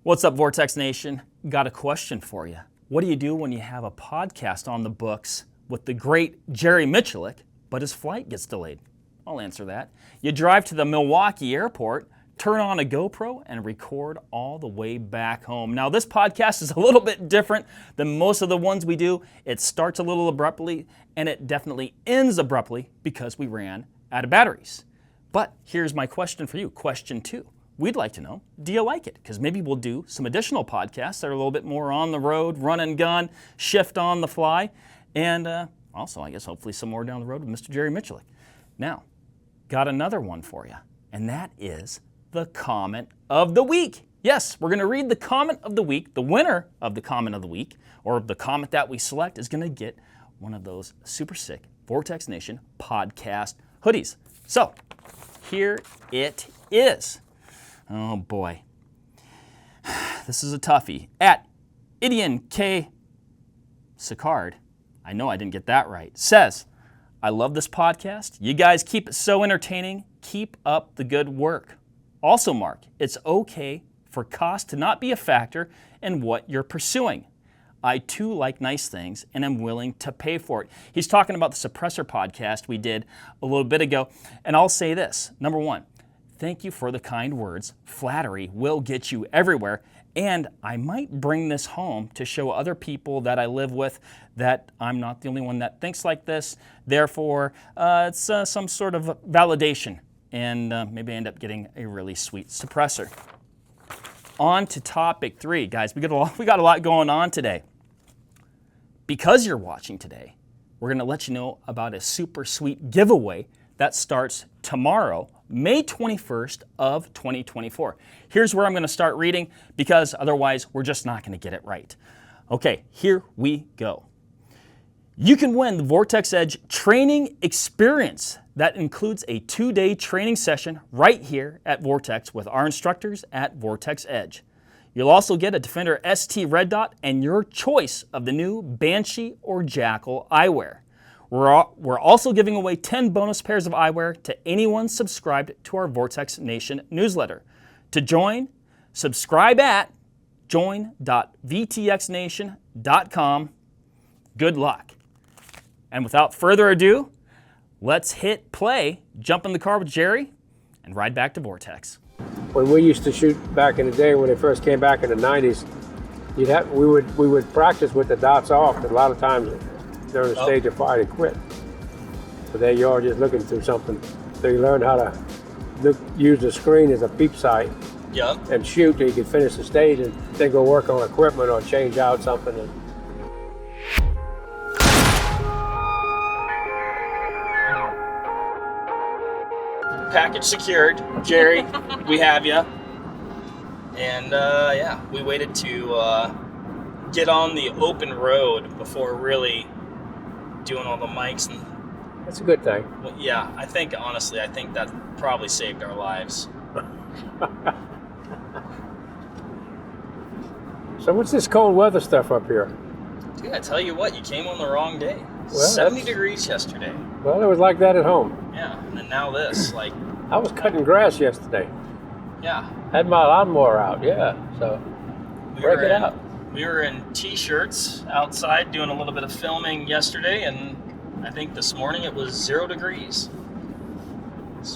What's up, Vortex Nation? Got a question for you. What do you do when you have a podcast on the books with the great Jerry Miculek, but his flight gets delayed? I'll answer that. You drive to the Milwaukee airport, turn on a GoPro, and record all the way back home. Now, this podcast is a little bit different than most of the ones we do. It starts a little abruptly, and it definitely ends abruptly because we ran out of batteries. But here's my question for you, question 2. We'd like to know, do you like it? Because maybe we'll do some additional podcasts that are a little bit more on the road, run and gun, shift on the fly, and also, I guess, hopefully some more down the road with Mr. Jerry Miculek. Now, got another one for you, and that is the comment of the week. Yes, we're going to read the comment of the week. The winner of the comment of the week, or the comment that we select, is going to get one of those super sick Vortex Nation podcast hoodies. So, here it is. Oh boy. This is a toughie. At Idian K. Sicard, I know I didn't get that right, says, I love this podcast. You guys keep it so entertaining. Keep up the good work. Also, Mark, it's okay for cost to not be a factor in what you're pursuing. I too like nice things and am willing to pay for it. He's talking about the suppressor podcast we did a little bit ago. And I'll say this. Number one, thank you for the kind words. Flattery will get you everywhere. And I might bring this home to show other people that I live with that I'm not the only one that thinks like this. Therefore, it's some sort of validation. And maybe I end up getting a really sweet suppressor. On to topic 3. Guys, we got a lot going on today. Because you're watching today, we're going to let you know about a super sweet giveaway that starts tomorrow, May 21st of 2024. Here's where I'm going to start reading because otherwise we're just not going to get it right. Okay, here we go. You can win the Vortex Edge training experience. That includes a 2-day training session right here at Vortex with our instructors at Vortex Edge. You'll also get a Defender ST Red Dot and your choice of the new Banshee or Jackal eyewear. We're also giving away 10 bonus pairs of eyewear to anyone subscribed to our Vortex Nation newsletter. To join, subscribe at join.vtxnation.com. Good luck. And without further ado, let's hit play, jump in the car with Jerry, and ride back to Vortex. When we used to shoot back in the day, when it first came back in the 90s, we would practice with the dots off. A lot of times during the stage of fire, they quit. So there you are, just looking through something. So you learn how to use the screen as a peep sight. Yep. And shoot till you can finish the stage, and then go work on equipment or change out something. Package secured. Jerry, we have you. And yeah, we waited to get on the open road before really doing all the mics. And that's a good thing. well, yeah, honestly, I think that probably saved our lives. So what's this cold weather stuff up here? Dude, I tell you what, you came on the wrong day. Well, 70 degrees yesterday. Well, it was like that at home. Yeah, and then now this, like... I was cutting grass yesterday. Yeah. Had my lawnmower out, yeah. So, break it out. We were in T-shirts outside doing a little bit of filming yesterday, and I think this morning it was 0 degrees,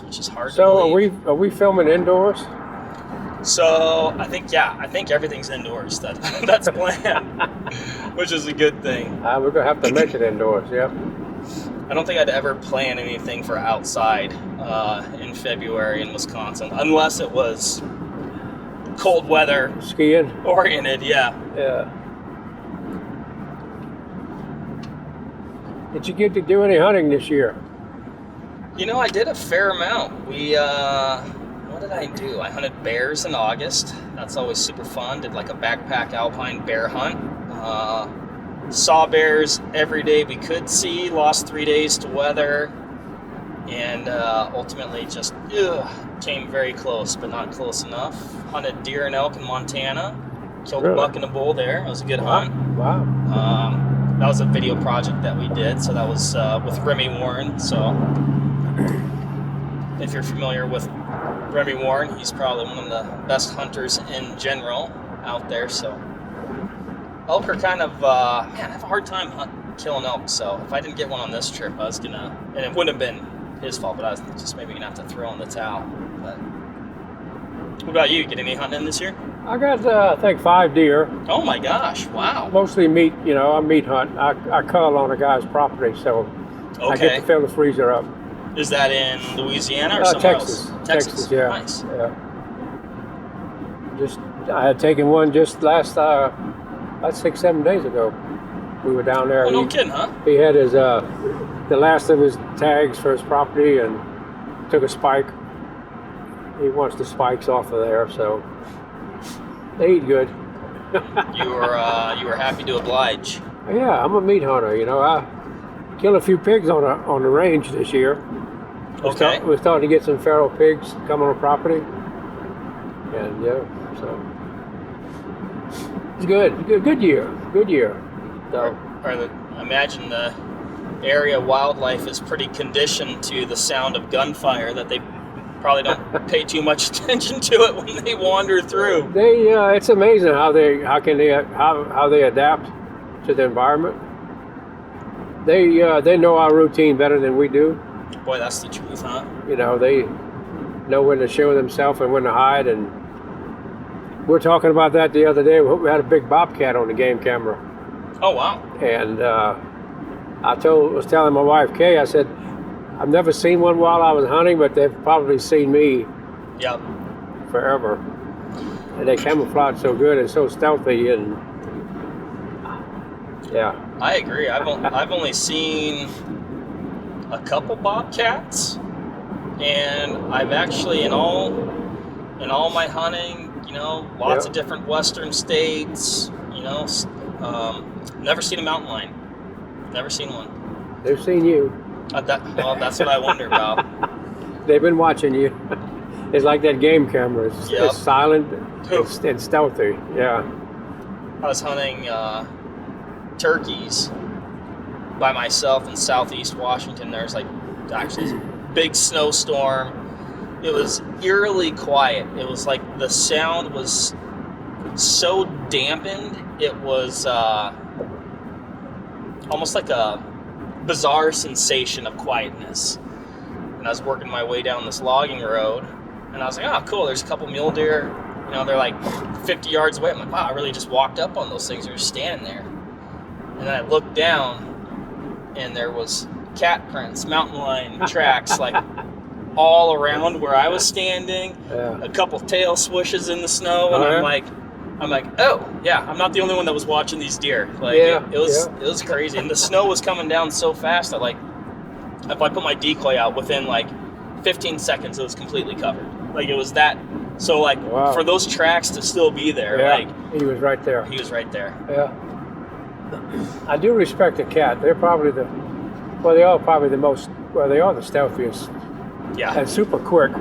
which is hard to believe. So are we filming indoors? So I think everything's indoors. That's planned, which is a good thing. We're gonna have to make it indoors. Yep. I don't think I'd ever plan anything for outside in February in Wisconsin, unless it was cold weather, skiing oriented. Yeah. Yeah. Did you get to do any hunting this year? You know, I did a fair amount. What did I do? I hunted bears in August. That's always super fun. Did like a backpack alpine bear hunt. Saw bears every day we could see. Lost 3 days to weather. And ultimately just came very close, but not close enough. Hunted deer and elk in Montana. Killed a buck and a bull there. It was a good hunt. Wow. That was a video project that we did. So that was with Remy Warren. So if you're familiar with Remy Warren, he's probably one of the best hunters in general out there. So elk are kind of, man, I have a hard time killing elk. So if I didn't get one on this trip, I was gonna, and it wouldn't have been his fault, but I was just maybe gonna have to throw in the towel. But what about you? Get any hunting in this year? I got, I think 5 deer. Oh my gosh! Wow. Mostly meat, I meat hunt. I cull on a guy's property, so I get to fill the freezer up. Is that in Louisiana or somewhere Texas. else? Texas, yeah. Nice. Yeah. I had taken one just last, about 6-7 days ago. We were down there. Oh, no kidding, huh? He had his, the last of his tags for his property and took a spike. He wants the spikes off of there, so they eat good. You were happy to oblige. Yeah, I'm a meat hunter. I killed a few pigs on the range this year. Okay. We're starting to get some feral pigs come on the property, and so it's good year. So Imagine the area wildlife is pretty conditioned to the sound of gunfire that they probably don't pay too much attention to it when they wander through. It's amazing how they adapt to the environment. They know our routine better than we do. Boy, that's the truth, huh? They know when to show themselves and when to hide. And we were talking about that the other day. We had a big bobcat on the game camera. Oh wow! And I was telling my wife Kay, I said, I've never seen one while I was hunting, but they've probably seen me. Yep. Forever. And they camouflage so good and so stealthy, and yeah. I agree. I've only seen a couple bobcats, and I've actually in all my hunting, lots of different western states, never seen a mountain lion. Never seen one. They've seen you. That's what I wonder about. They've been watching you. It's like that game camera. It's silent and stealthy. Yeah. I was hunting turkeys by myself in southeast Washington. There's actually a big snowstorm. It was eerily quiet. It was like the sound was so dampened. It was almost like a bizarre sensation of quietness. And I was working my way down this logging road, and I was like, oh, cool, there's a couple mule deer. They're like 50 yards away. I'm like, wow, I really just walked up on those things. They're just standing there. And then I looked down, and there was cat prints, mountain lion tracks, all around where I was standing. Yeah. A couple tail swishes in the snow, and I'm like, oh yeah, I'm not the only one that was watching these deer. It was crazy, and the snow was coming down so fast that if I put my decoy out within 15 seconds, it was completely covered. It was that. So wow. For those tracks to still be there, he was right there. He was right there. Yeah. I do respect the cat. They're probably they are probably the most. Well, they are the stealthiest. Yeah. And super quick.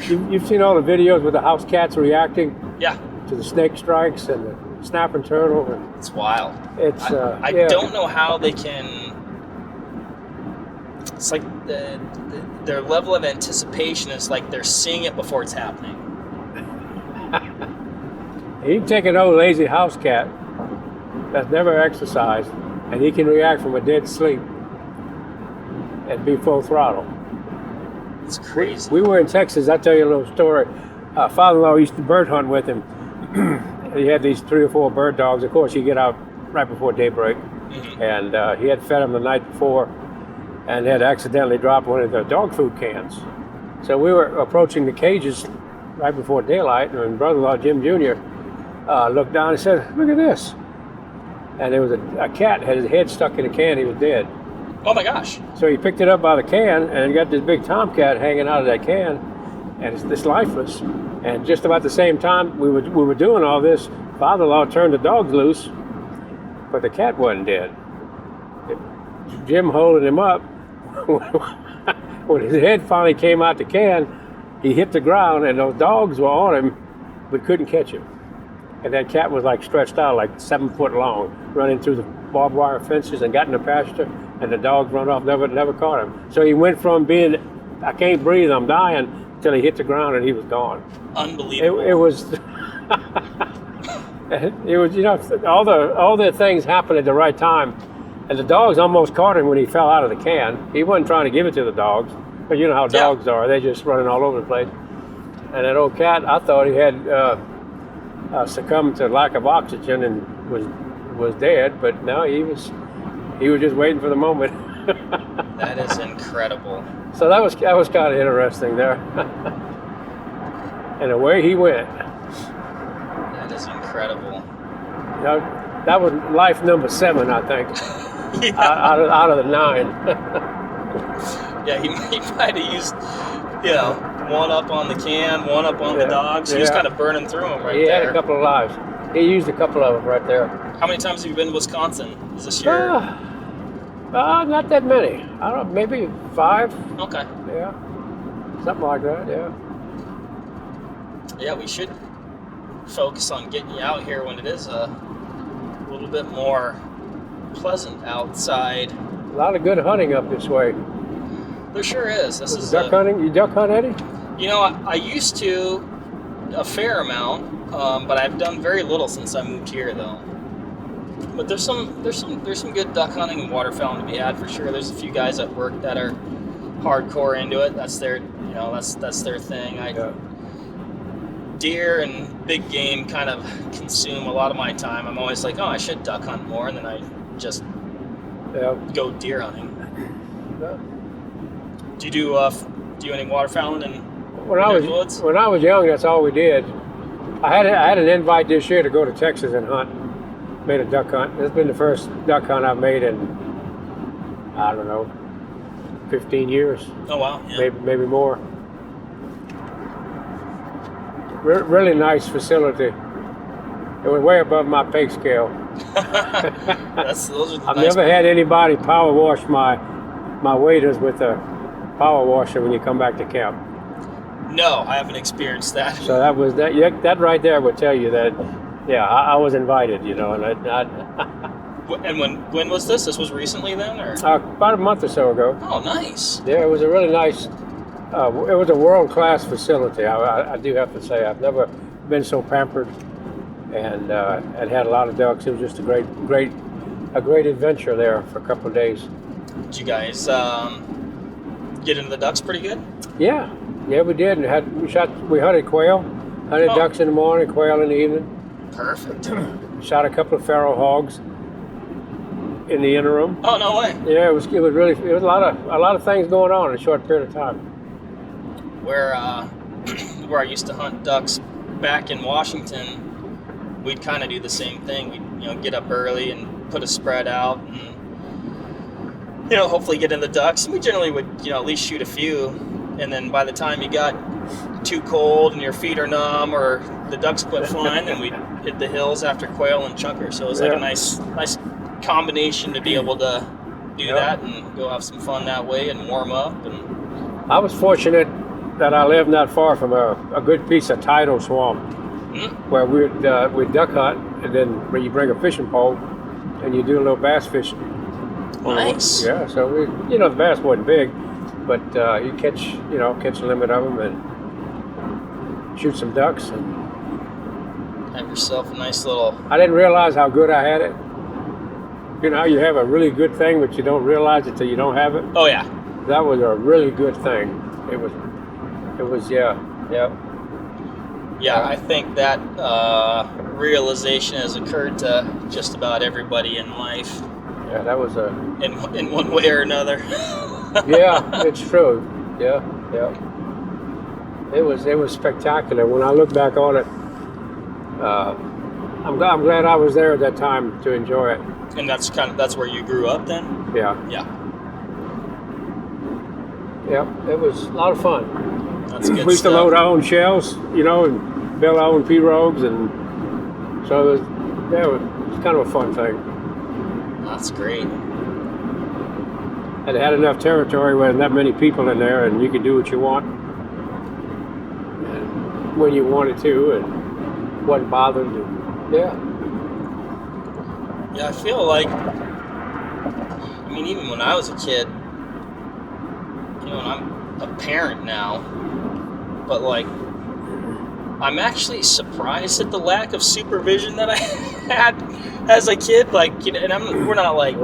You've seen all the videos with the house cats reacting. Yeah. To the snake strikes and the snapping turtle. It's wild. I don't know how they can. It's like their level of anticipation is like they're seeing it before it's happening. You can take an old lazy house cat that's never exercised, and he can react from a dead sleep and be full throttle. It's crazy. We were in Texas. I'll tell you a little story. Father-in-law used to bird hunt with him. He had these 3 or 4 bird dogs. Of course, you get out right before daybreak. Mm-hmm. And he had fed them the night before and had accidentally dropped one of the dog food cans. So we were approaching the cages right before daylight, and brother-in-law, Jim Jr., looked down and said, look at this. And there was a cat had his head stuck in a can. He was dead. Oh my gosh. So he picked it up by the can and got this big tomcat hanging out of that can, and it's lifeless. And just about the same time we were doing all this, father-in-law turned the dogs loose, but the cat wasn't dead. Jim holding him up, when his head finally came out the can, he hit the ground, and those dogs were on him, but couldn't catch him. And that cat was stretched out 7 foot long, running through the barbed wire fences and got in the pasture, and the dogs run off, never caught him. So he went from being, I can't breathe, I'm dying, till he hit the ground and he was gone. Unbelievable. It was. It was, you know, all the things happened at the right time, and the dogs almost caught him when he fell out of the can. He wasn't trying to give it to the dogs, but you know how dogs are; they just running all over the place. And that old cat, I thought he had succumbed to lack of oxygen and was dead, but no, he was just waiting for the moment. That is incredible. So that was kind of interesting there. And away he went. That is incredible. You know, that was life number 7, I think, out of the 9. Yeah, he might have used, you know, one up on the can, one up on the dogs. He was kind of burning through them right there. He had a couple of lives. He used a couple of them right there. How many times have you been to Wisconsin? Is this your... Not that many. I don't know, maybe 5. Okay. Yeah. Something like that, yeah. Yeah, we should focus on getting you out here when it is a little bit more pleasant outside. A lot of good hunting up this way. There sure is. This is duck hunting. You duck hunt, Eddie? You know, I used to a fair amount, but I've done very little since I moved here, though. But there's some good duck hunting and waterfowling to be had for sure. There's a few guys at work that are hardcore into it. That's their, you know, that's their thing. Deer and big game kind of consume a lot of my time. I'm always like, oh, I should duck hunt more, and then I just go deer hunting. Yeah. Do you do any waterfowling in the woods? When I was young, that's all we did. I had an invite this year to go to Texas and hunt. Made a duck hunt. It's been the first duck hunt I've made in, I don't know, 15 years. Oh wow! Yeah. Maybe more. Really nice facility. It was way above my pay scale. Those are I've never had anybody power wash my waders with a power washer when you come back to camp. No, I haven't experienced that. So that was that. Yeah, that right there would tell you that. Yeah, I was invited, you know, and And when was this? This was recently then, or about a month or so ago. Oh, nice. Yeah, it was a really nice. It was a world-class facility. I do have to say, I've never been so pampered, and had a lot of ducks. It was just a great adventure there for a couple of days. Did you guys get into the ducks pretty good? Yeah, we did, and we hunted quail, ducks in the morning, quail in the evening. Perfect. Shot a couple of feral hogs in the interim. Oh, no way. Yeah, it was a lot of things going on in a short period of time. Where I used to hunt ducks back in Washington, we'd kind of do the same thing. We'd get up early and put a spread out, and hopefully get in the ducks. And we generally would at least shoot a few, and then by the time you got too cold and your feet are numb or the ducks quit flying, then we'd hit the hills after quail and chukar. So it was like a nice combination to be able to do that and go have some fun that way and warm up. And I was fortunate that I lived not far from a good piece of tidal swamp where we'd duck hunt, and then where you bring a fishing pole and you do a little bass fishing. Nice. Yeah, so the bass wasn't big, but you catch a limit of them and shoot some ducks and have yourself a nice little... I didn't realize how good I had it. You know how you have a really good thing, but you don't realize it till you don't have it? Oh, yeah. That was a really good thing. It was, yeah. Yeah, I think that realization has occurred to just about everybody in life. Yeah, that was in one way or another. Yeah, it's true. Yeah. It was spectacular. When I look back on it, I'm glad I was there at that time to enjoy it. And that's where you grew up then? Yeah. It was a lot of fun. That's good. We used to load our own shells, and build our own pirogues, and so it was kind of a fun thing. That's great. And it had enough territory where that many people in there, and you could do what you want and when you wanted to, and wasn't bothered. Yeah, I feel like, even when I was a kid, and I'm a parent now, but like, I'm actually surprised at the lack of supervision that I had as a kid. Like, you know, and we're not like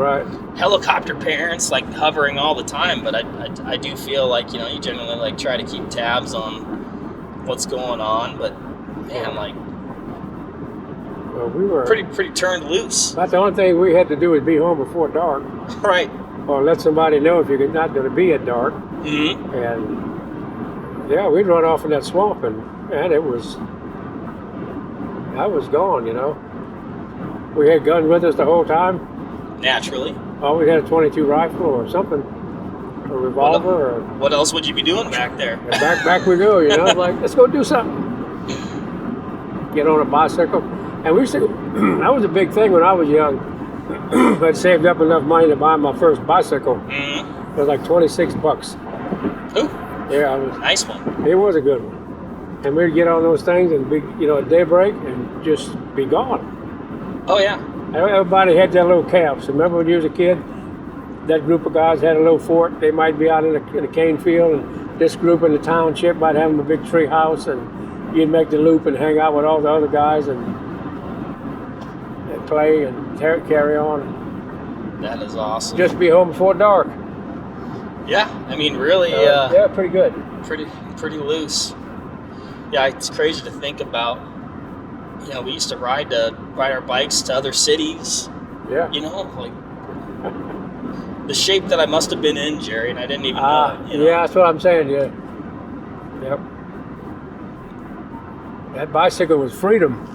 helicopter parents, like hovering all the time, but I do feel like, you know, you generally like try to keep tabs on what's going on. But man, like, well, we were pretty turned loose. That's the only thing we had to do was be home before dark. Right. Or let somebody know if you're not going to be at dark. Mm-hmm. And yeah, we'd run off in that swamp, and I was gone, you know. We had guns with us the whole time. Naturally. Always had a 22 rifle or something, a revolver. What else would you be doing back there? Back we go, you know. Like, let's go do something. Get on a bicycle. And we used to, that was a big thing when I was young. I'd saved up enough money to buy my first bicycle. Mm-hmm. It was like $26. Ooh. Yeah, it was. Nice one. It was a good one. And we'd get on those things and be, you know, at daybreak and just be gone. Oh yeah. Everybody had their little camps. Remember when you was a kid? That group of guys had a little fort. They might be out in a cane field, and this group in the township might have a big tree house, and you'd make the loop and hang out with all the other guys and play and carry on. That is awesome. Just be home before dark. Yeah, I mean, really. Yeah, pretty good. Pretty loose. Yeah, it's crazy to think about. You know, we used to ride our bikes to other cities. Yeah. You know, like the shape that I must have been in, Jerry, and I didn't even know it. You know? Yeah, that's what I'm saying. Yeah. Yep. That bicycle was freedom.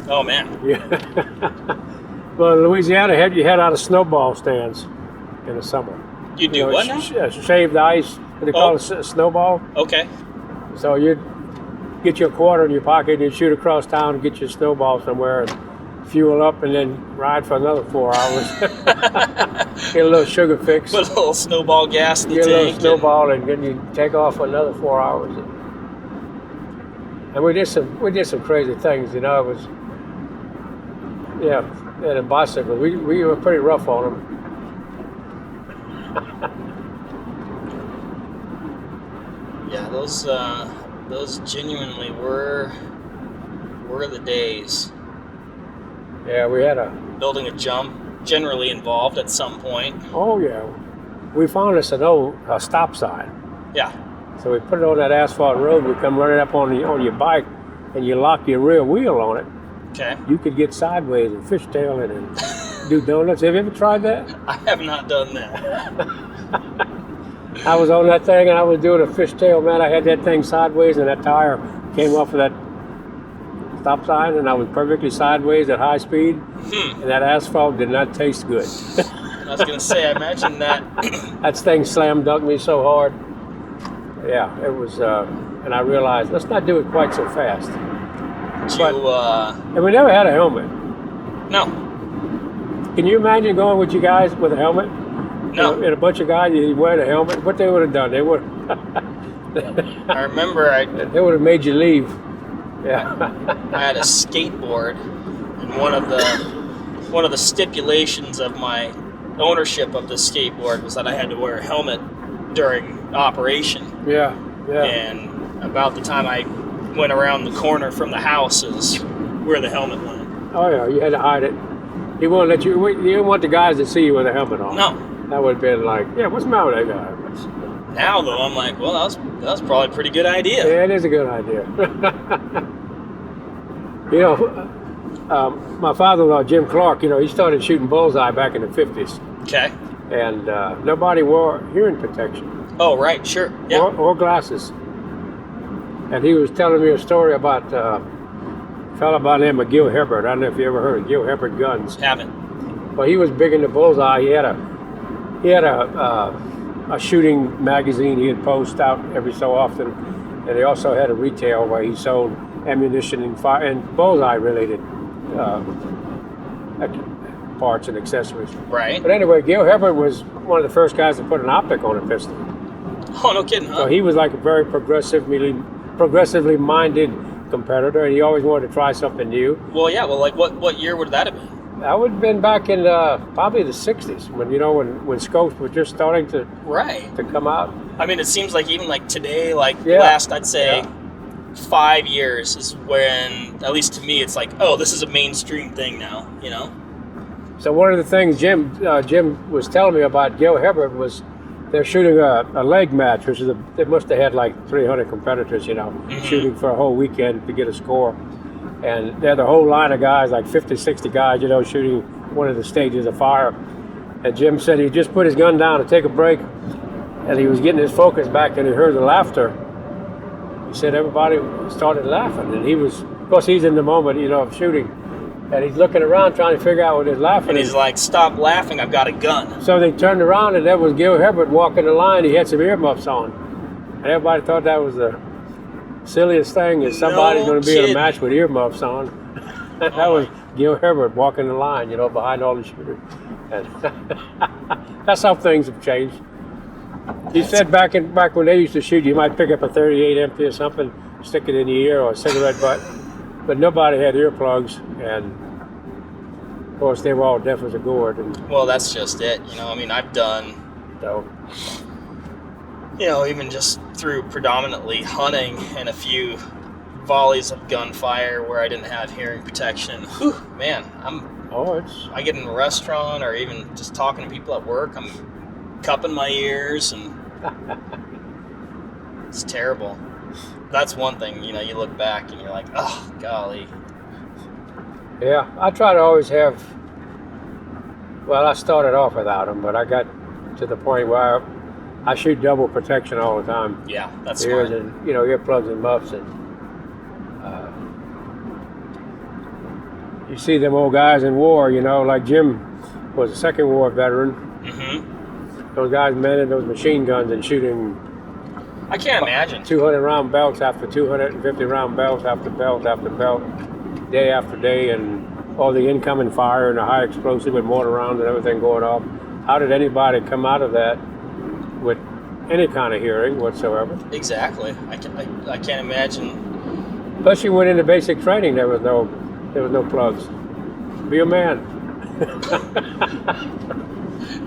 Oh man. Yeah. Well, in Louisiana, you had out of snowball stands in the summer. You do what now? Shaved ice. What they call it, a snowball. Okay. So you'd get your quarter in your pocket and you'd shoot across town and get your snowball somewhere and fuel up and then ride for another 4 hours. Get a little sugar fix. Put a little snowball gas in the tank. Get a little snowball and then you take off for another 4 hours. And we did some crazy things, you know. It was, yeah, and a bicycle. We were pretty rough on them. Yeah, those genuinely were the days. Yeah, we had building a jump, generally involved at some point. Oh yeah, we found us an old stop sign. Yeah. So we put it on that asphalt road. We come running up on your bike, and you lock your rear wheel on it. Okay. You could get sideways and fishtail it and do donuts. Have you ever tried that? I have not done that. I was on that thing and I was doing a fishtail, man. I had that thing sideways and that tire came off of that stop sign and I was perfectly sideways at high speed. And that asphalt did not taste good. I was going to say, I imagine that. That thing slam dunked me so hard. Yeah, it was, and I realized, let's not do it quite so fast. And we never had a helmet. No. Can you imagine going with you guys with a helmet? No. And a bunch of guys, you wear a helmet. What they would have done? They would. I remember they would have made you leave. Yeah. I had a skateboard, and one of the stipulations of my ownership of the skateboard was that I had to wear a helmet during operation. Yeah. Yeah. And about the time I went around the corner from the house is where the helmet went. Oh yeah, you had to hide it. He won't let you. You didn't want the guys to see you with a helmet on. No. That would have been like, yeah, what's the matter with that guy? Now though, I'm like, well, that was probably a pretty good idea. Yeah, it is a good idea. You know, my father-in-law Jim Clark, you know, he started shooting bullseye back in the 50s. Okay. And nobody wore hearing protection. Oh right, sure. Yeah. Or glasses. And he was telling me a story about a fellow by the name of Gil Hebert. I don't know if you ever heard of Gil Hebert guns. Haven't. Well, he was big in the bullseye. He had a shooting magazine he'd post out every so often, and he also had a retail where he sold ammunition and fire and bullseye related parts and accessories. Right. But anyway, Gil Hebert was one of the first guys to put an optic on a pistol. Oh, no kidding, huh? So he was like a very progressively minded competitor, and he always wanted to try something new. Well, yeah. Well, like what year would that have been? That would have been back in probably the 60s when scopes were just starting to come out. I mean, it seems like even like today, Yeah. last, I'd say 5 years is when, at least to me, it's like, oh, this is a mainstream thing now, So one of the things Jim was telling me about Gil Hebert was they're shooting a leg match, which is they must have had like 300 competitors, shooting for a whole weekend to get a score. And they're the whole line of guys, like 50, 60 guys, shooting one of the stages of fire. And Jim said he just put his gun down to take a break, and he was getting his focus back, and he heard the laughter. He said everybody started laughing, and he was, of course, he's in the moment, of shooting, and he's looking around trying to figure out what he's laughing. And he's like, "Stop laughing! I've got a gun." So they turned around, and there was Gil Hebert walking the line. He had some earmuffs on, and everybody thought that was the silliest thing, is somebody's going to be in a match with earmuffs on. That was Gil Hebert walking the line, behind all the shooters. And that's how things have changed. He said back when they used to shoot, you might pick up a 38 empty or something, stick it in your ear or a cigarette butt, but nobody had earplugs, and of course they were all deaf as a gourd. Well, that's just it. I mean, I've done, even just through predominantly hunting and a few volleys of gunfire where I didn't have hearing protection. Whew, man, I get in a restaurant or even just talking to people at work, I'm cupping my ears, and it's terrible. That's one thing, you look back and you're like, oh, golly. Yeah, I try to always have, I started off without them, but I got to the point where I shoot double protection all the time. Yeah, that's ears smart. and earplugs and muffs, and you see them old guys in war. Like Jim was a Second War veteran. Mm-hmm. Those guys manning those machine guns and shooting. I can't imagine. 200 round belts after 250 round belts after belt after belt, day after day, and all the incoming fire and the high explosive with mortar rounds and everything going off. How did anybody come out of that with any kind of hearing whatsoever? Exactly. I can't imagine. Plus, you went into basic training. There was no plugs. Be a man.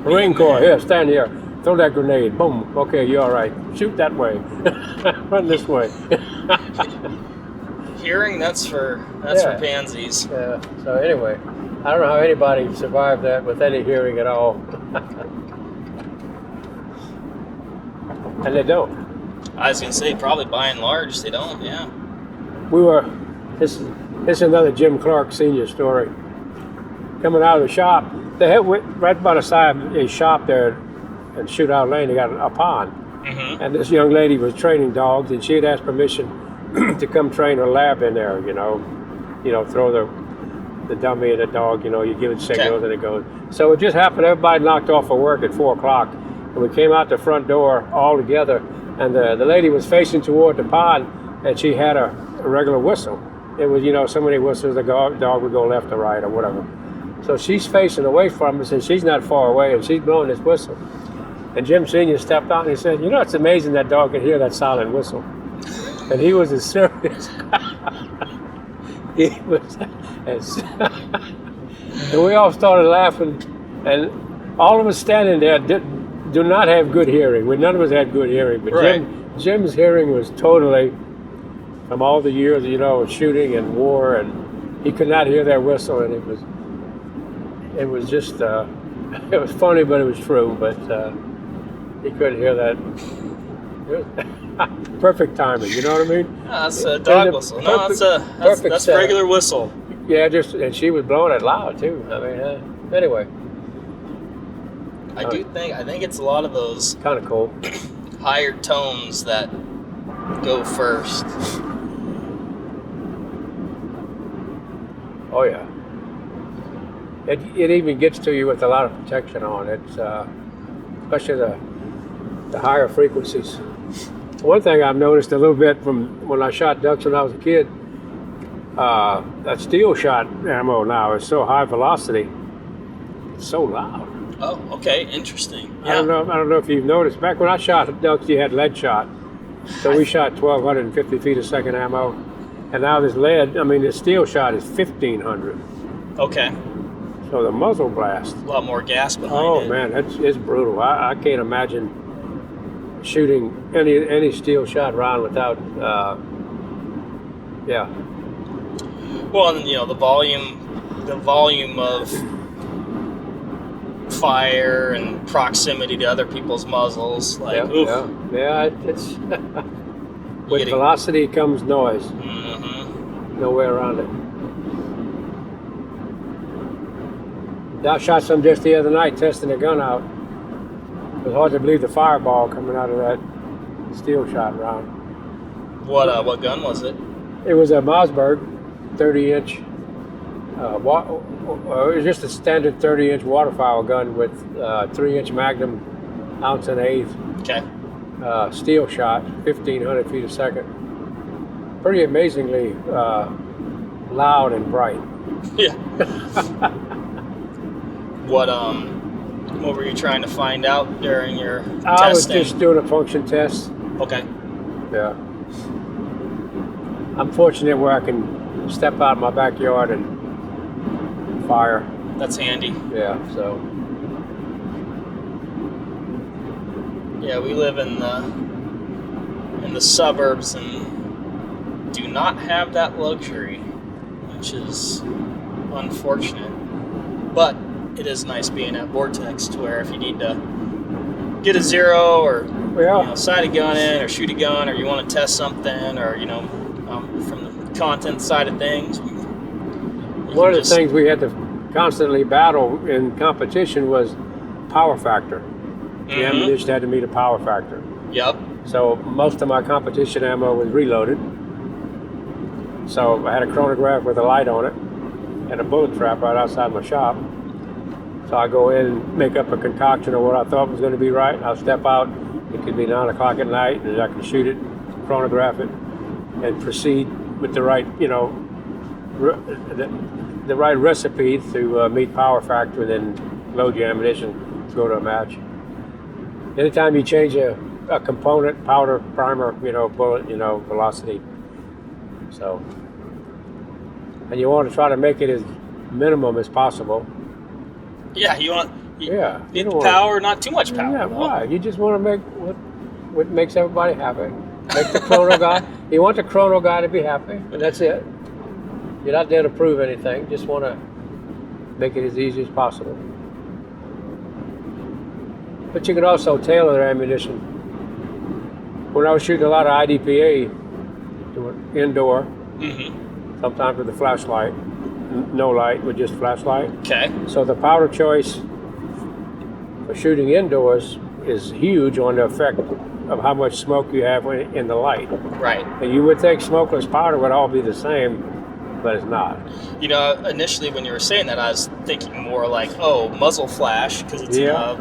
Marine Corps. Here, stand here. Throw that grenade. Boom. Okay, you're all right. Shoot that way. Run this way. Hearing, that's for pansies. Yeah. So anyway, I don't know how anybody survived that with any hearing at all. And they don't. I was gonna say, probably by and large they don't. Yeah. This is another Jim Clark Sr. story. Coming out of the shop, they had right by the side of a shop there in Shootout Lane. They got a pond, and this young lady was training dogs, and she had asked permission to come train her lab in there. Throw the dummy and the dog. You give it signals and it goes. So it just happened. Everybody knocked off for work at 4:00, and we came out the front door all together. And the lady was facing toward the pond, and she had a regular whistle. It was, so many whistles, the dog would go left or right or whatever. So she's facing away from us, and she's not far away, and she's blowing this whistle. And Jim Sr. stepped out and he said, it's amazing that dog can hear that silent whistle. And he was as serious. He was and we all started laughing, and all of us standing there do not have good hearing. None of us had good hearing, but right. Jim's hearing was totally, from all the years, of shooting and war, and he could not hear that whistle, and it was just, it was funny, but it was true, but he couldn't hear that. Perfect timing, you know what I mean? No, that's a dog whistle. No, that's a regular whistle. Yeah, and she was blowing it loud too. I mean, anyway. I think it's a lot of those kind of cool higher tones that go first. Oh yeah. It even gets to you with a lot of protection on it, especially the higher frequencies. One thing I've noticed a little bit from when I shot ducks when I was a kid, that steel shot ammo now is so high velocity, it's so loud. Oh, okay, interesting. Yeah. I don't know if you've noticed. Back when I shot ducks, you had lead shot, so we shot 1,250 feet a second ammo, and now this steel shot is 1,500. Okay. So the muzzle blast. A lot more gas behind it. Oh man, it's brutal. I can't imagine shooting any steel shot round without. Yeah. Well, and the volume of fire and proximity to other people's muzzles. Like, yeah. It's with velocity comes noise. Mm-hmm. No way around it. I shot some just the other night testing a gun out. It was hard to believe the fireball coming out of that steel shot round. What gun was it? It was a Mossberg 30-inch. It was just a standard 30-inch waterfowl gun with 3-inch Magnum, ounce and eighth. Okay. Steel shot, 1,500 feet a second. Pretty amazingly loud and bright. Yeah. What were you trying to find out during your testing? I was just doing a function test. Okay. Yeah. I'm fortunate where I can step out in my backyard and fire. That's handy. Yeah, so. Yeah, we live in the suburbs and do not have that luxury, which is unfortunate. But it is nice being at Vortex to where if you need to get a zero or sight a gun in or shoot a gun or you want to test something or from the content side of things. One of the things we had to constantly battle in competition was power factor. The ammunition had to meet a power factor. Yep. So most of my competition ammo was reloaded. So I had a chronograph with a light on it and a bullet trap right outside my shop. So I go in and make up a concoction of what I thought was going to be right. I'll step out. It could be 9 o'clock at night, and I can shoot it, chronograph it, and proceed with the right, the right recipe to meet power factor, and then load your ammunition, go to a match. Anytime you change a component, powder, primer, bullet, velocity. So, and you want to try to make it as minimum as possible. Yeah, you want need the want power, not too much power. Yeah, right. You just want to make what makes everybody happy. Make the chrono guy. You want the chrono guy to be happy, and that's it. You're not there to prove anything. Just want to make it as easy as possible. But you can also tailor ammunition. When I was shooting a lot of IDPA, indoor, sometimes with a flashlight, no light, with just flashlight. Okay. So the powder choice for shooting indoors is huge on the effect of how much smoke you have in the light. Right. And you would think smokeless powder would all be the same, but it's not. Initially when you were saying that, I was thinking more like, muzzle flash, because it's the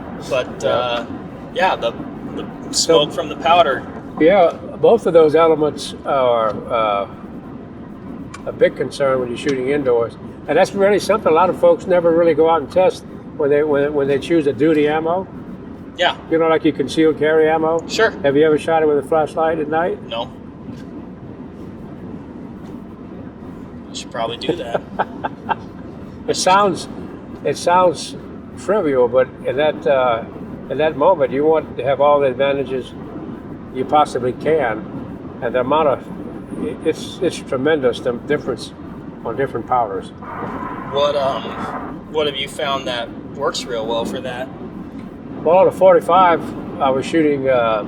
smoke from the powder. Yeah, both of those elements are a big concern when you're shooting indoors, and that's really something a lot of folks never really go out and test when they choose a duty ammo. Yeah. Like you concealed carry ammo. Sure. Have you ever shot it with a flashlight at night? No. I should probably do that. It sounds trivial, but in that moment, you want to have all the advantages you possibly can, and the amount of it's tremendous, the difference on different powders. What have you found that works real well for that? Well, the 45, I was shooting. I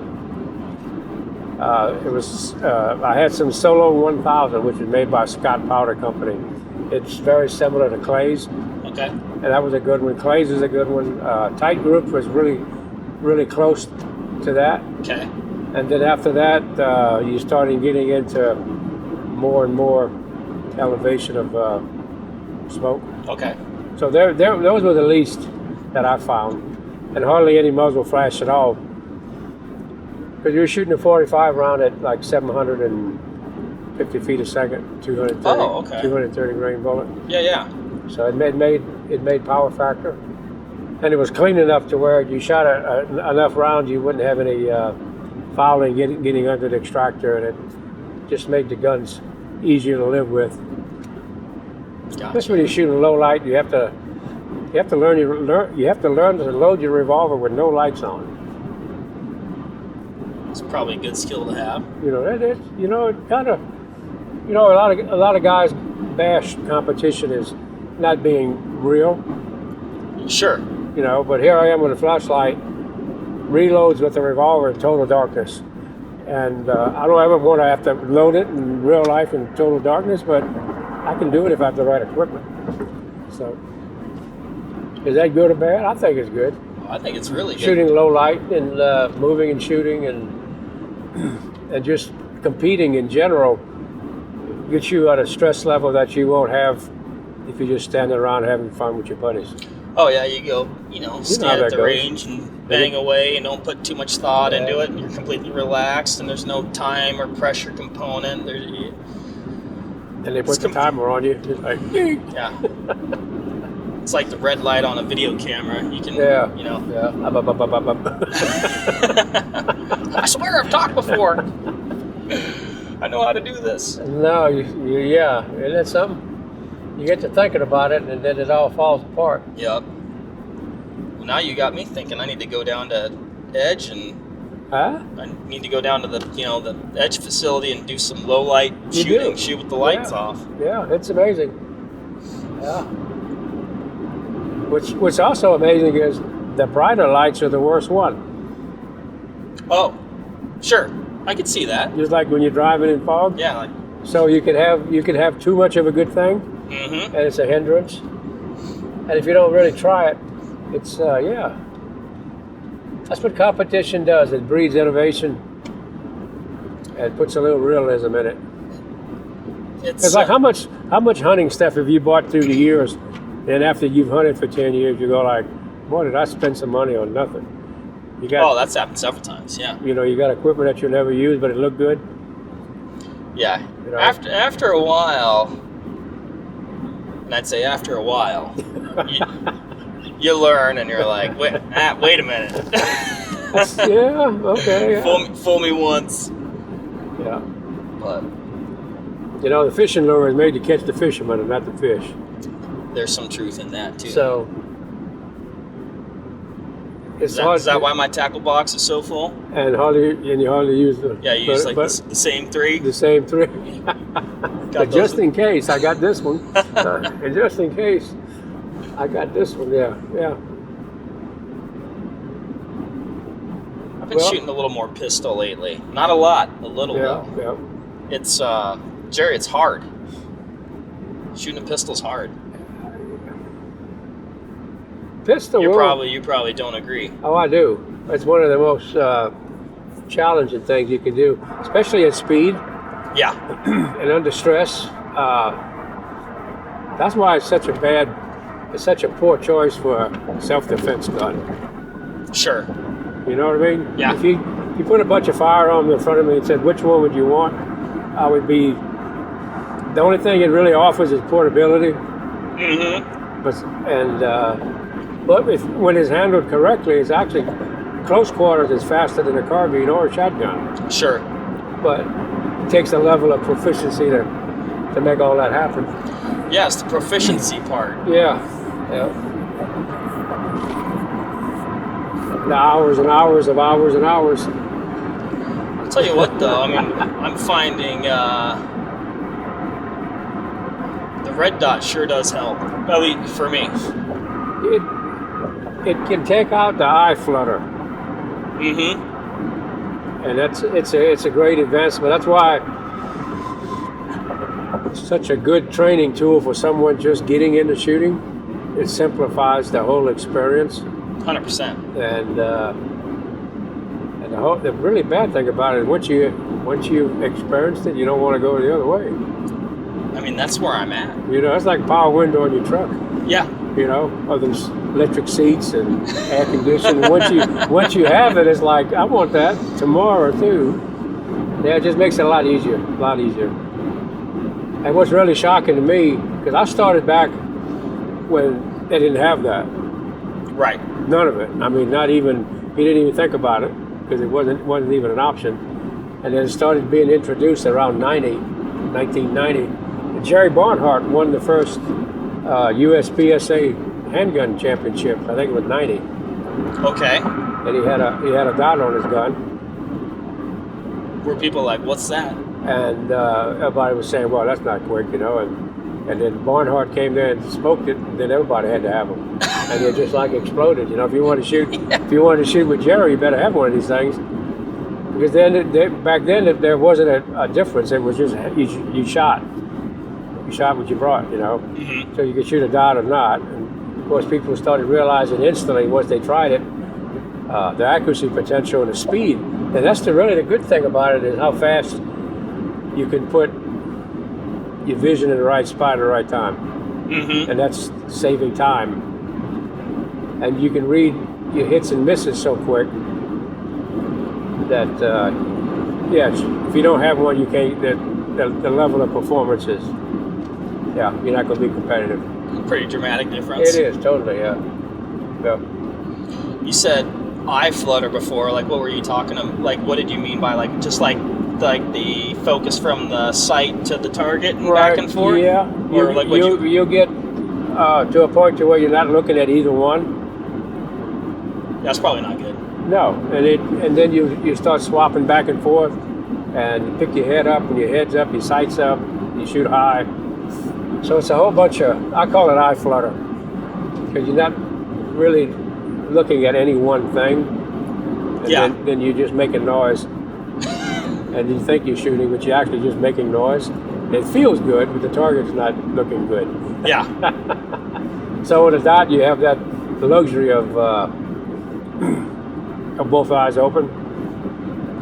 had some Solo 1000, which is made by Scott Powder Company. It's very similar to Clay's. Okay. And that was a good one. Clay's is a good one. Tight Group was really, really close to that. Okay. And then after that, you started getting into more and more elevation of smoke. Okay. So those were the least that I found, and hardly any muzzle flash at all. Because you're shooting a 45 round at like 750 feet a second, 230 grain bullet. Yeah. So it made power factor, and it was clean enough to where you shot enough rounds you wouldn't have any fouling getting under the extractor, and it just made the guns easier to live with. Gotcha. Especially when you're shooting low light, you have to You have to learn to load your revolver with no lights on. It's probably a good skill to have. You know, it kind of, a lot of guys bash competition as not being real. Sure. You know, but here I am with a flashlight, reloads with a revolver in total darkness. And I don't ever want to have to load it in real life in total darkness, but I can do it if I have the right equipment. So, is that good or bad? I think it's good. I think it's really good. Shooting low light and moving and shooting and just competing in general gets you at a stress level that you won't have if you're just standing around having fun with your buddies. Oh yeah, you go, stand at the range and bang away and don't put too much thought into it, and you're completely relaxed, and there's no time or pressure component. And they put the timer on you, just like, yeah. It's like the red light on a video camera. You can, I swear I've talked before. I know how to do this. No, isn't that something? You get to thinking about it, and then it all falls apart. Yep. Well, now you got me thinking. I need to go down to Edge and I need to go down to the the Edge facility and do some low light shooting. Shoot with the lights off. Yeah, it's amazing. Yeah. What's also amazing is the brighter lights are the worst one. Oh, sure. I could see that. Just like when you're driving in fog. Yeah. So you could have too much of a good thing, and it's a hindrance. And if you don't really try it, it's That's what competition does. It breeds innovation and puts a little realism in it. It's like how much hunting stuff have you bought through the years, and after you've hunted for 10 years, you go like, boy, did I spend some money on nothing. That's happened several times. Yeah. You got equipment that you never use, but it looked good. Yeah. After a while, and I'd say after a while, you learn, and you're like, wait a minute. Okay. Yeah. Fool me once. Yeah. But the fishing lure is made to catch the fisherman and not the fish. There's some truth in that too. So is that why my tackle box is so full? And you hardly use the. Yeah, you use the same three. The same three. But just in case, I got this one. And just in case, I got this one. Yeah. I've been shooting a little more pistol lately. Not a lot, a little though. Yeah. It's Jerry, it's hard. Shooting a pistol's hard. Pistol. You probably don't agree. Oh, I do. It's one of the most challenging things you can do, especially at speed. Yeah. And under stress. That's why it's such a poor choice for a self-defense gun. Sure. You know what I mean? Yeah. If you put a bunch of firearms in front of me and said, which one would you want? I would be, the only thing it really offers is portability. Mm-hmm. But when it's handled correctly, it's actually, close quarters is faster than a carbine or a shotgun. Sure. But it takes a level of proficiency to make all that happen. Yeah, it's the proficiency part. Yeah. The hours and hours of hours and hours. I'll tell you what, though. I mean, I'm finding the red dot sure does help. At least for me. It can take out the eye flutter. Mm-hmm. And it's a great advancement. That's why it's such a good training tool for someone just getting into shooting. It simplifies the whole experience. 100%. And the really bad thing about it, once you've experienced it, you don't want to go the other way. I mean, that's where I'm at. It's like power window in your truck. Yeah. Or there's electric seats and air conditioning. Once you have it, it's like, I want that tomorrow too. Yeah, it just makes it a lot easier. And what's really shocking to me, because I started back when they didn't have that. Right. None of it. I mean, he didn't even think about it because it wasn't even an option. And then it started being introduced around 1990. And Jerry Barnhart won the first USPSA handgun championship. I think it was 90. Okay. And he had a dot on his gun. Were people like, what's that? And everybody was saying, well, that's not quick, you know. And then Barnhart came there and smoked it, and then everybody had to have them. And they just like exploded. You know, if you want to shoot, if you wanted to shoot with Jerry, you better have one of these things. Because then, back then, there wasn't a difference. It was just you shot. You shot what you brought, you know. Mm-hmm. So you could shoot a dot or not. And of course, people started realizing instantly once they tried it, the accuracy potential and the speed. And that's really the good thing about it is how fast you can put your vision in the right spot at the right time. Mm-hmm. And that's saving time. And you can read your hits and misses so quick that, if you don't have one, you can't, the level of performance is, you're not going to be competitive. Pretty dramatic difference. It is, totally, yeah. You said eye flutter before. Like, what were you talking about? Like, what did you mean by, like, just like the focus from the sight to the target and back and forth? Yeah. Or like what you'll get to a point to where you're not looking at either one. That's probably not good. No, and then you start swapping back and forth, and you pick your head up, and your head's up, your sight's up, you shoot high. So it's a whole bunch of, I call it eye flutter, because you're not really looking at any one thing. And then you're just making noise. And you think you're shooting, but you're actually just making noise. It feels good, but the target's not looking good. Yeah. So with a dot, you have that luxury of both eyes open.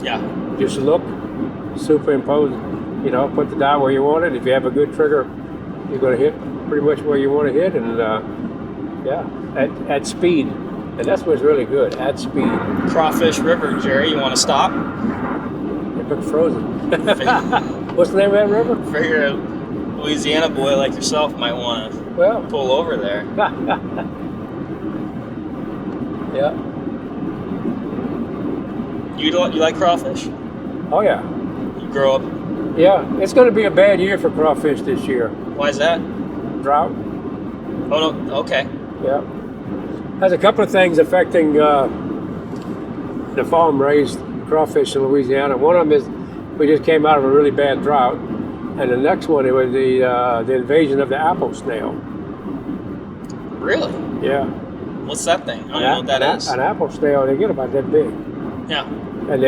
Yeah. Just look, superimpose, put the dot where you want it. If you have a good trigger, you're going to hit pretty much where you want to hit, and at speed. And that's what's really good, at speed. Crawfish River, Jerry, you want to stop? It looks frozen. What's the name of that river? Figure a Louisiana boy like yourself might want to pull over there. Yeah. You like crawfish? Oh, yeah. You grow up? Yeah. It's going to be a bad year for crawfish this year. Why is that? Drought. Oh, no. Okay. Yeah. There's a couple of things affecting the farm-raised crawfish in Louisiana. One of them is we just came out of a really bad drought, and the next one, it was the invasion of the apple snail. Really? Yeah. What's that thing? I don't know what that is. An apple snail, they get about that big. Yeah. And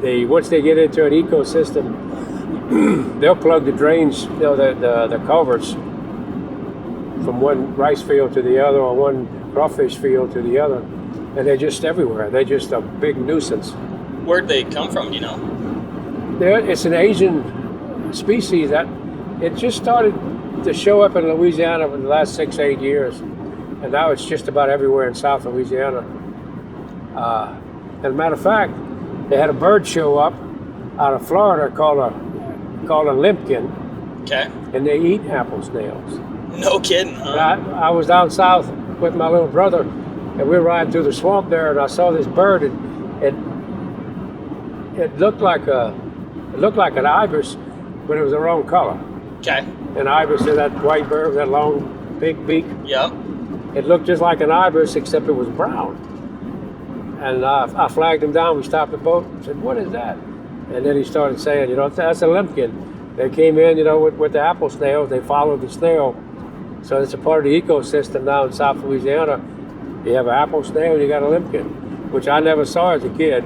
they once they get into an ecosystem, they'll plug the drains, the culverts from one rice field to the other or one crawfish field to the other, and they're just everywhere. They're just a big nuisance. Where'd they come from, do you know? It's an Asian species that it just started to show up in Louisiana in the last 6-8 years, and now it's just about everywhere in South Louisiana. As a matter of fact, they had a bird show up out of Florida called a limpkin. Okay. And they eat apple snails. No kidding, huh? I was down south with my little brother, and we were riding through the swamp there, and I saw this bird, and it looked like an ibis, but it was the wrong color. Okay. An ibis is that white bird with that long, big beak. Yep. It looked just like an ibis, except it was brown. And I flagged him down. We stopped the boat and said, "What is that?" And then he started saying, that's a limpkin. They came in, with the apple snails. They followed the snail. So it's a part of the ecosystem now in South Louisiana. You have an apple snail and you got a limpkin, which I never saw as a kid.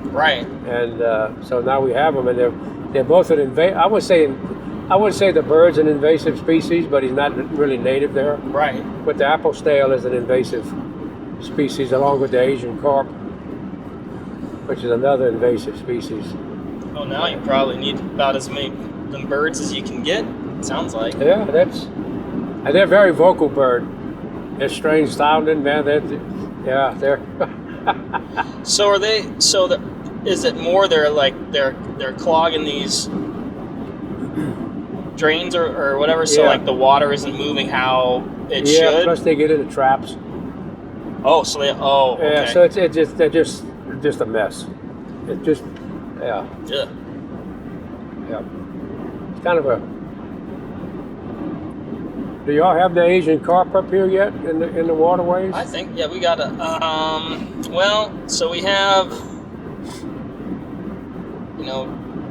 Right. And so now we have them, and they're both an invasive. I wouldn't say the bird's an invasive species, but he's not really native there. Right. But the apple snail is an invasive species, along with the Asian carp, which is another invasive species. Oh, now you probably need about as many them birds as you can get. It sounds like. Yeah, and they're very vocal bird. They're strange sounding, man. They're. So are they? Is it more they're clogging these drains or whatever? So like the water isn't moving how it should. Yeah. Plus they get into traps. Oh, so they. Oh. Okay. Yeah. So they're just a mess. It's just. Yeah. Yeah. Yeah. It's kind of Do y'all have the Asian carp up here yet in the waterways? I think, yeah, we got a, so we have,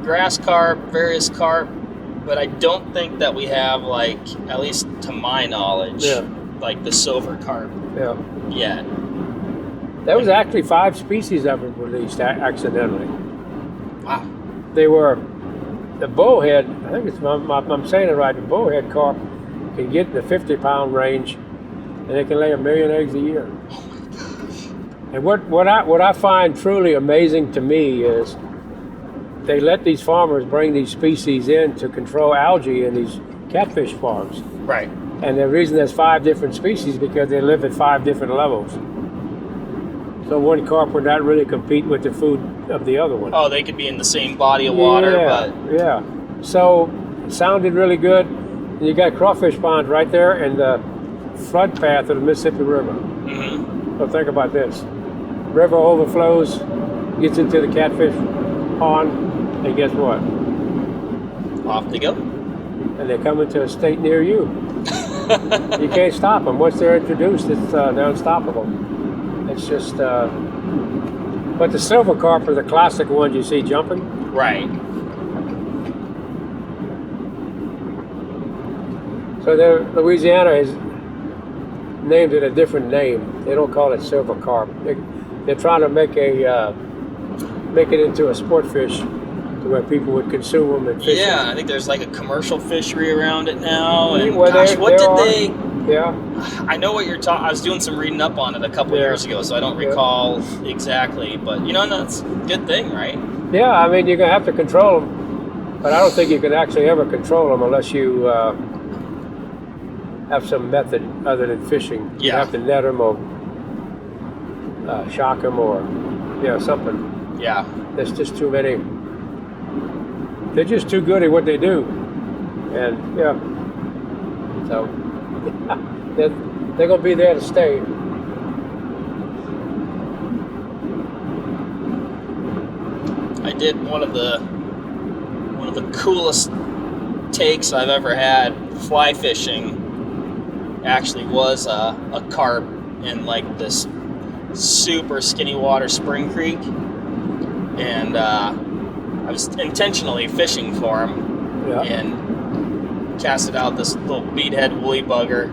grass carp, various carp, but I don't think that we have, like, at least to my knowledge, like the silver carp yet. There was actually 5 species of them released accidentally. Wow. They were the bowhead. I think I'm saying it right. The bowhead carp can get in the 50-pound range, and they can lay 1 million eggs a year. Oh my gosh. And what I find truly amazing to me is they let these farmers bring these species in to control algae in these catfish farms. Right. And the reason there's 5 different species because they live at 5 different levels. So one carp would not really compete with the food of the other one. Oh, they could be in the same body of water, but... Yeah. So it sounded really good. And you got crawfish ponds right there in the flood path of the Mississippi River. Mm-hmm. So think about this. River overflows, gets into the catfish pond, and guess what? Off they go. And they come into a state near you. You can't stop them. Once they're introduced, they're unstoppable. It's just, but the silver carp are the classic ones you see jumping. Right. So Louisiana has named it a different name. They don't call it silver carp. They're trying to make it into a sport fish to where people would consume them and fish Yeah, them. I think there's like a commercial fishery around it now. And Well, gosh, what did they... Yeah. I know what you're talking. I was doing some reading up on it a couple years ago, so I don't recall exactly. But that's a good thing, right? Yeah, I mean you're gonna have to control them, but I don't think you can actually ever control them unless you have some method other than fishing. You have to net them or shock them or something. Yeah. There's just too many. They're just too good at what they do, and so. They're going to be there to stay. I did one of the coolest takes I've ever had fly fishing. Actually, was a carp in like this super skinny water, Spring Creek, and I was intentionally fishing for him and casted out this little beadhead woolly bugger,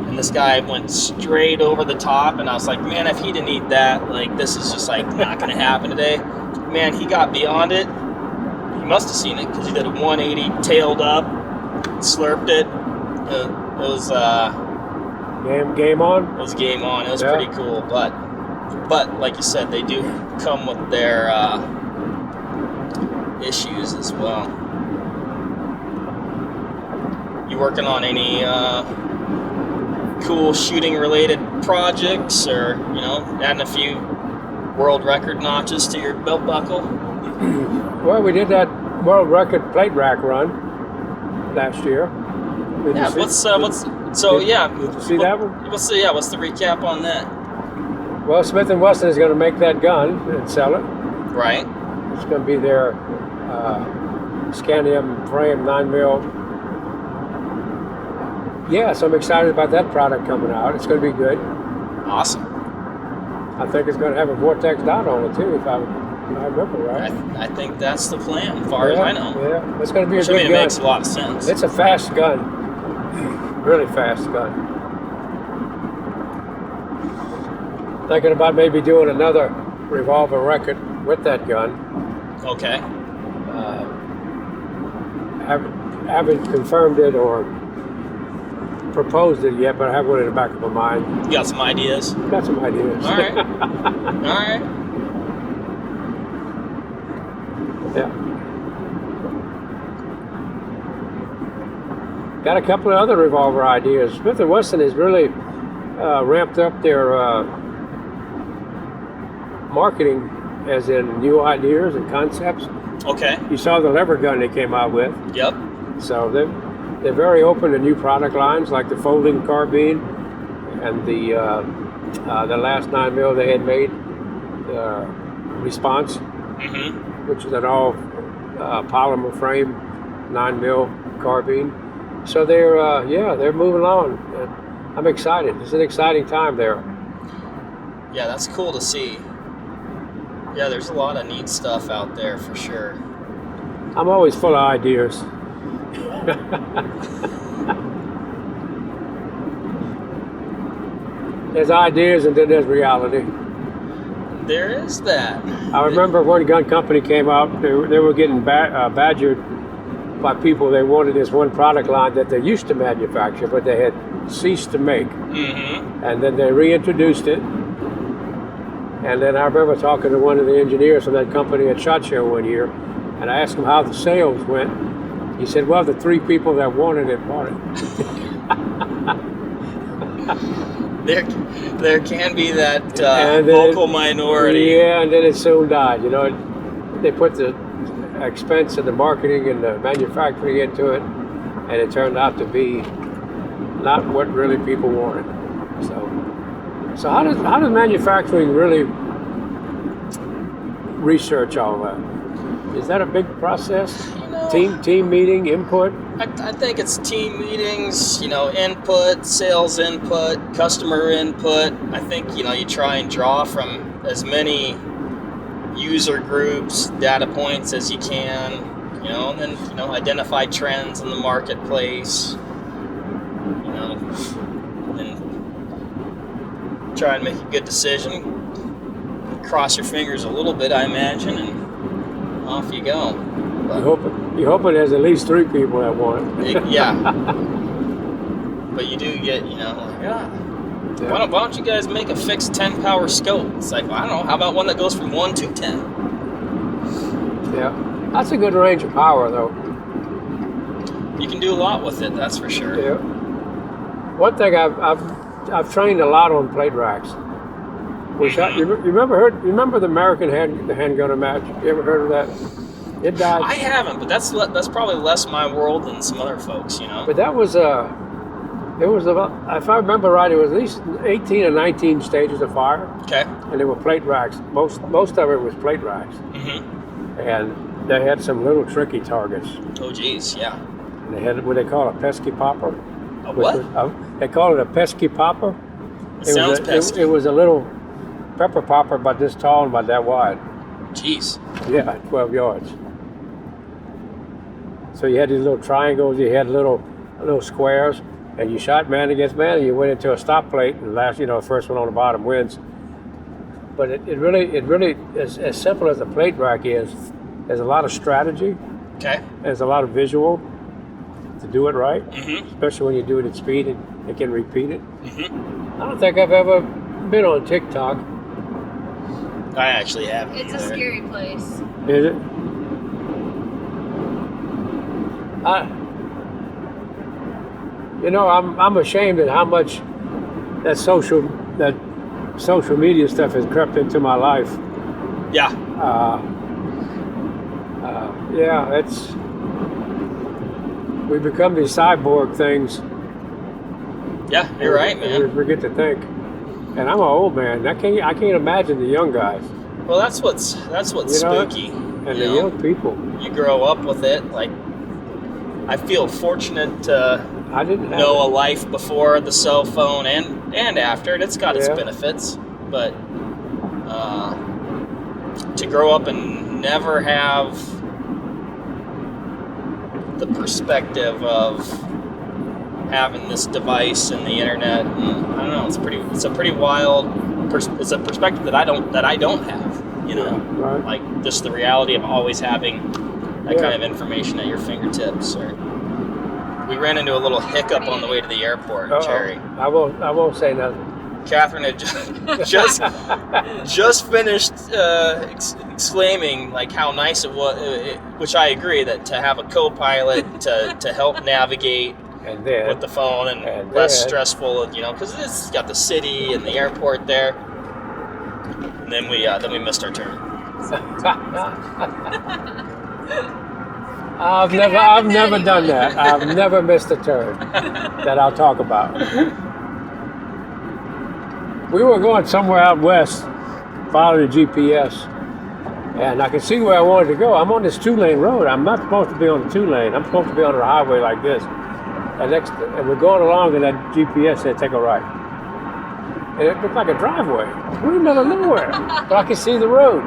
and this guy went straight over the top, and I was like, man, if he didn't eat that, like, this is just like not gonna happen today. Man, he got beyond it. He must have seen it because he did a 180, tailed up, slurped it. It was game on. It was game on. It was pretty cool, but like you said, they do come with their issues as well. You working on any cool shooting related projects, or adding a few world record notches to your belt buckle? Well, we did that world record plate rack run last year. Did you see that one? What's the recap on that? Well, Smith & Wesson is going to make that gun and sell it. Right. It's going to be their scandium frame 9mm. Yeah, so I'm excited about that product coming out. It's going to be good. Awesome. I think it's going to have a Vortex dot on it too, if I remember right. I think that's the plan, as far as I know. Yeah, it's going to be a good gun. It makes a lot of sense. It's a fast gun, really fast gun. Thinking about maybe doing another revolver record with that gun. Okay. Haven't confirmed it or proposed it yet, but I have one in the back of my mind. You got some ideas? Got some ideas. All right. All right. Yeah. Got a couple of other revolver ideas. Smith & Wesson has really ramped up their marketing, as in new ideas and concepts. Okay. You saw the lever gun they came out with. Yep. So they're very open to new product lines, like the folding carbine and the last 9mm they had made, Response, which is an all polymer frame 9mm carbine. So they're moving on. I'm excited. It's an exciting time there. Yeah, that's cool to see. Yeah, there's a lot of neat stuff out there for sure. I'm always full of ideas. There's ideas and then there's reality. There is that. I remember one gun company came out, they were getting badgered by people. They wanted this one product line that they used to manufacture, but they had ceased to make. Mm-hmm. And then they reintroduced it. And then I remember talking to one of the engineers from that company at SHOT Show one year, and I asked him how the sales went. He said, well, the 3 people that wanted it bought it. There can be that vocal minority. Yeah, and then it soon died. You know, they put the expense of the marketing and the manufacturing into it, and it turned out to be not what really people wanted. So how does manufacturing really research all that? Is that a big process? Team meeting, input? I think it's team meetings, input, sales input, customer input. I think, you try and draw from as many user groups, data points as you can, and then, identify trends in the marketplace, and try and make a good decision. Cross your fingers a little bit, I imagine, and off you go. You hope it has at least 3 people that want it. Yeah. But you do get, why don't you guys make a fixed 10 power scope? It's like, well, I don't know, how about one that goes from 1 to 10? Yeah. That's a good range of power, though. You can do a lot with it, that's for sure. Yeah. One thing I've trained a lot on plate racks. You remember the American handgunner match? You ever heard of that? It died. I haven't, but that's probably less my world than some other folks, But that was it was about, if I remember right, it was at least 18 or 19 stages of fire. Okay. And they were plate racks. Most of it was plate racks. Mm-hmm. And they had some little tricky targets. Oh, geez, yeah. And they had what they call a pesky popper. A what? They call it a pesky popper. It sounds pesky. It was a little pepper popper about this tall and about that wide. Jeez. Yeah, 12 yards. So you had these little triangles, you had little squares, and you shot man against man, and you went into a stop plate, and the first one on the bottom wins. But it really, as simple as a plate rack is, there's a lot of strategy. Okay. There's a lot of visual to do it right, mm-hmm. especially when you do it at speed and it can repeat it. Mm-hmm. I don't think I've ever been on TikTok. I actually haven't. It's a scary place. Is it? I'm ashamed at how much that social media stuff has crept into my life. Yeah. We become these cyborg things. Yeah, you're right, man. We forget to think. And I'm an old man. I can't imagine the young guys. Well, that's what's spooky. And the young people. You grow up with it. Like, I feel fortunate to know a life before the cell phone and after it. It's got its benefits, but to grow up and never have the perspective of having this device and the internet, and I don't know, it's a pretty wild it's a perspective that I don't have, right. Like just the reality of always having that kind of information at your fingertips. Or we ran into a little hiccup on the way to the airport. Jerry. I won't say nothing. Catherine had just finished exclaiming like how nice it was, which I agree, that to have a co-pilot to help navigate and then, with the phone and less stressful, because it's got the city and the airport there. And then we missed our turn. I've never done that. I've never missed a turn that I'll talk about. We were going somewhere out west, following the GPS, and I could see where I wanted to go. I'm on this 2-lane road. I'm not supposed to be on the 2-lane. I'm supposed to be on the highway like this. And we're going along, and that GPS said take a right. And it looked like a driveway. We're in the middle of nowhere, but I could see the road.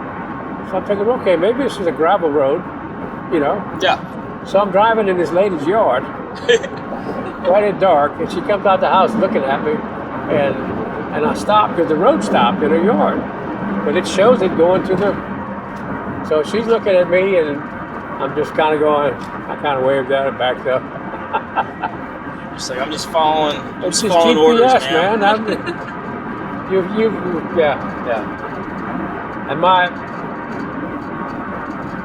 So I'm thinking, okay, maybe this is a gravel road, you know. Yeah. So I'm driving in this lady's yard, right at dark, and she comes out the house looking at me, and I stopped because the road stopped in her yard, but it shows it going to the. So she's looking at me, and I'm just kind of going. I kind of waved at her, backed up. Just like I'm just following. It's just following GPS, orders, man. Yeah. And my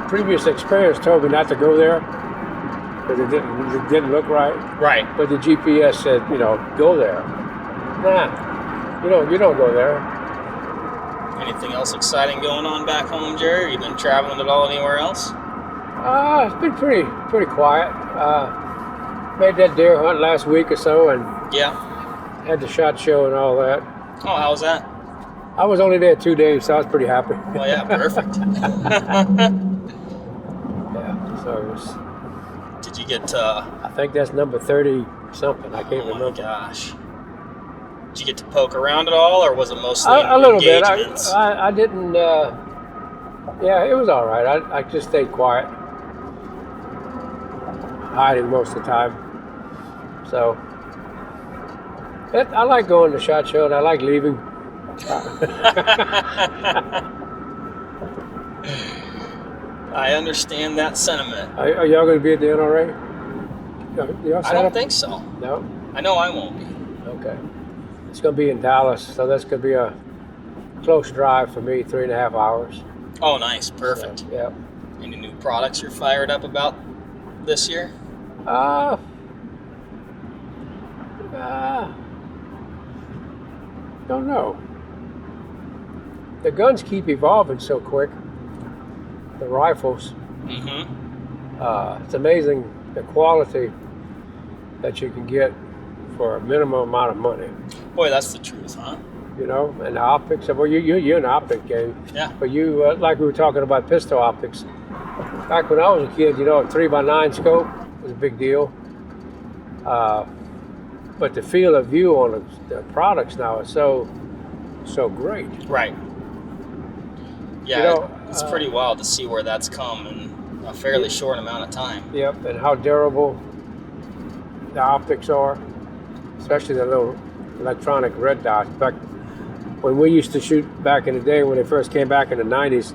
previous experience told me not to go there because it didn't look right. Right. But the GPS said, go there. Nah, you don't go there. Anything else exciting going on back home, Jerry? You been traveling at all anywhere else? It's been pretty quiet. Made that deer hunt last week or so, and Yeah. had the SHOT Show and all that. Oh, how was that? I was only there 2 days, so I was pretty happy. Well, yeah, perfect. Yeah, so it was. Did you get? I think that's number 30 something. I can't Oh my remember. gosh. Did you get to poke around at all, or was it mostly A little bit. engagements? I didn't. Yeah, it was all right. I just stayed quiet, hiding most of the time. So I like going to SHOT Show, and I like leaving. I understand that sentiment. Are y'all going to be at the NRA? Y'all I set don't up? think so. No. I know I won't be. Okay. It's going to be in Dallas, so that's going to be a close drive for me, 3.5 hours. Oh, nice. Perfect. So, yeah. Any new products you're fired up about this year? Don't know. The guns keep evolving so quick. The rifles. Mm-hmm. It's amazing the quality that you can get for a minimum amount of money. Boy, that's the truth, huh? And the optics. Well, you're an optic game. Yeah. But you, like we were talking about pistol optics. Back when I was a kid, a 3x9 scope was a big deal. But the field of view on the products now is so great. Right. Yeah, it's pretty wild to see where that's come in a fairly short amount of time. Yep, and how durable the optics are, especially the little electronic red dots. Back when we used to shoot back in the day, when they first came back in the 90s,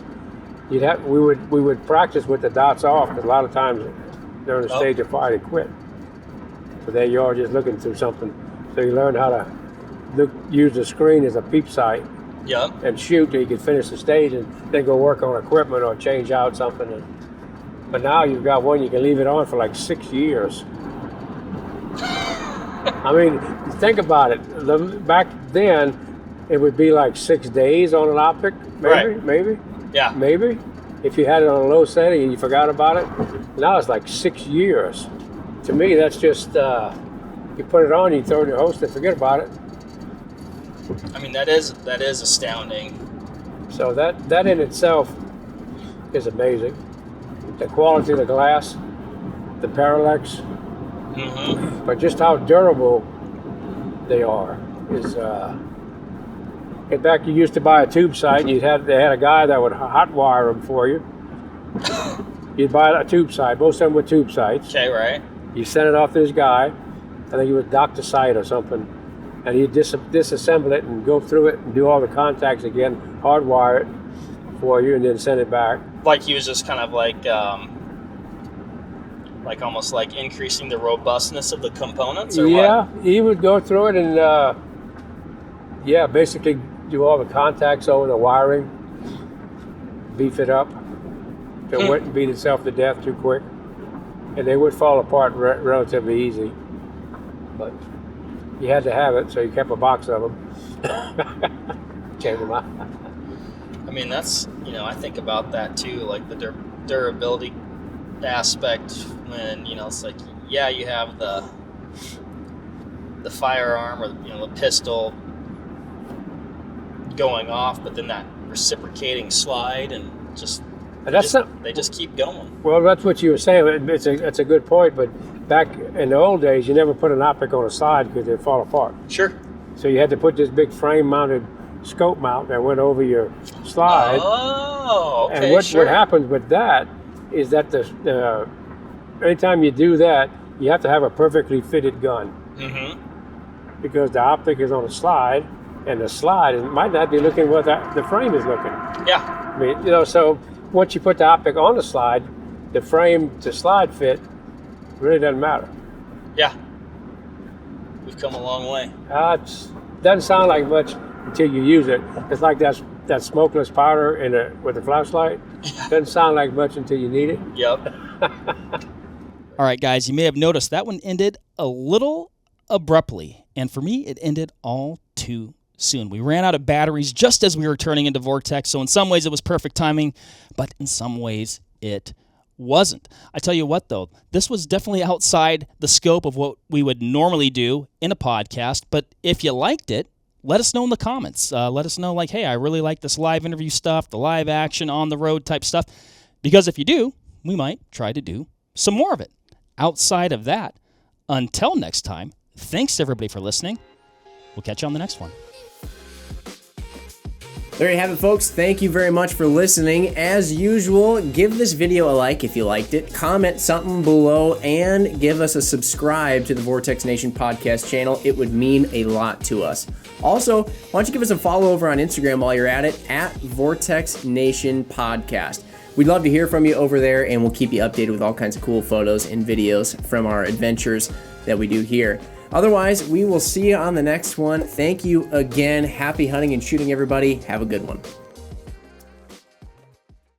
we would practice with the dots off, because a lot of times during the stage of fire they quit. So there you are, just looking through something. So you learn how to use the screen as a peep sight. Yep. And shoot till you can finish the stage, and then go work on equipment or change out something. But now you've got one you can leave it on for like 6 years. I mean, think about it. Back then, it would be like 6 days on an optic, maybe. Yeah. Maybe. If you had it on a low setting and you forgot about it. Now it's like 6 years. To me, that's just, you put it on, you throw it in your holster, forget about it. I mean, that is astounding. So that in itself is amazing. The quality of the glass, the parallax, Mm-hmm. but just how durable they are is. In fact, you used to buy a tube sight, and they had a guy that would hot wire them for you. You'd buy a tube sight. Most of them were tube sights. Okay, right. You send it off to this guy. I think he was Dr. Sight or something. And he'd disassemble it and go through it and do all the contacts again, hardwire it for you, and then send it back. Like he was just kind of like almost like increasing the robustness of the components, or Yeah, what? he would go through it and basically do all the contacts over the wiring, beef it up, so it wouldn't beat itself to death too quick, and they would fall apart relatively easy. But you had to have it, so you kept a box of them. Change them out. I mean, that's, I think about that too, like the durability aspect when, it's like, yeah, you have the firearm or, the pistol going off, but then that reciprocating slide and just And that's they just keep going. well, that's what you were saying. It's a good point. But back in the old days, you never put an optic on a slide because they'd fall apart. Sure. So you had to put this big frame-mounted scope mount that went over your slide. Oh, okay, and what sure. happens with that is that the anytime you do that, you have to have a perfectly fitted gun. Mm-hmm. Because the optic is on a slide, and the slide might not be looking where the frame is looking. Yeah. I mean, so once you put the optic on the slide, the frame to slide fit really doesn't matter. Yeah. We've come a long way. It doesn't sound like much until you use it. It's like that smokeless powder with a flashlight. Doesn't sound like much until you need it. Yep. All right, guys, you may have noticed that one ended a little abruptly. And for me, it ended all too soon. We ran out of batteries just as we were turning into Vortex. So in some ways, it was perfect timing. But in some ways, it wasn't. I tell you what, though, this was definitely outside the scope of what we would normally do in a podcast. But if you liked it, let us know in the comments. Let us know, like, hey, I really like this live interview stuff, the live action, on the road type stuff. Because if you do, we might try to do some more of it. Outside of that, until next time, thanks everybody for listening. We'll catch you on the next one. There you have it, folks. Thank you very much for listening. As usual, give this video a like if you liked it, comment something below, and give us a subscribe to the Vortex Nation podcast channel. It would mean a lot to us. Also, why don't you give us a follow over on Instagram while you're at it, at Vortex Nation Podcast. We'd love to hear from you over there, and we'll keep you updated with all kinds of cool photos and videos from our adventures that we do here. Otherwise, we will see you on the next one. Thank you again. Happy hunting and shooting, everybody. Have a good one.